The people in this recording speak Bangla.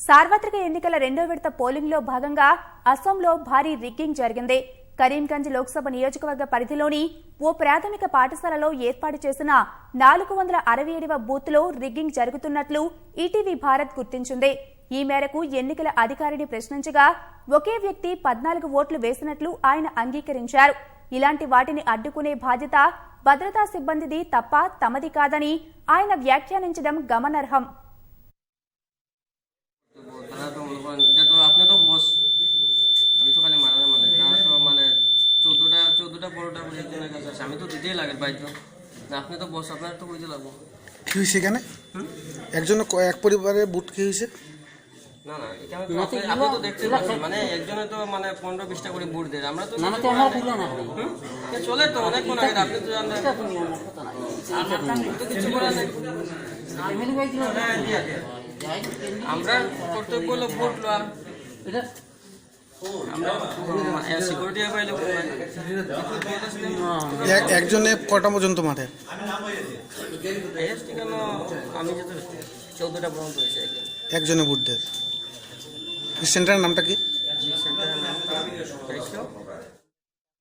సార్వత్రిక ఎన్నికల రెండో విడత పోలింగ్లో భాగంగా అస్సాంలో భారీ రిగ్గింగ్ జరిగింది. కరీంగంజ్ లోక్సభ నియోజకవర్గ పరిధిలోని ఓ ప్రాథమిక పాఠశాలలో ఏర్పాటు చేసిన 467వ బూత్లో రిగ్గింగ్ జరుగుతున్నట్లు ఈటీవీ భారత్ గుర్తించింది. ఈ మేరకు ఎన్నికల అధికారిని ప్రశ్నించగా ఒకే వ్యక్తి 14 ఓట్లు వేసినట్లు ఆయన అంగీకరించారు. ఇలాంటి వాటిని అడ్డుకునే బాధ్యత భద్రతా సిబ్బందిది తప్ప తమది కాదని ఆయన వ్యాఖ్యానించడం గమనార్హం. আপনি তো বস, আমি তো খালি মারা মানে তারা তো মানে 14টা 15টা একজনের কাছে আছে, আমি তো দিতেই লাগে বাধ্য না। আপনি তো বস, আপনার তো বুঝতে লাগবো কি হয়েছে এখানে। একজন এক পরিবারের বুট কি হয়েছে না না, আপনি তো দেখতে পাচ্ছেন মানে একজনে তো মানে 15-20টা করে বুট দেয়। আমরা তো চলে তো অনেকক্ষণ আগে, আপনি তো জানেন তো কিছু করার নেই। আমরা কর্তব্য হলো ভোট লওয়া, আমরা সিকিউরিটি পাইলে একজনে কটা পর্যন্ত মাঠে কেন আমি যেহেতু 14টা পর্যন্ত হয়েছে একজনে ভোট দেয়। সেন্টারের নামটা কি? সেন্টারের নামটা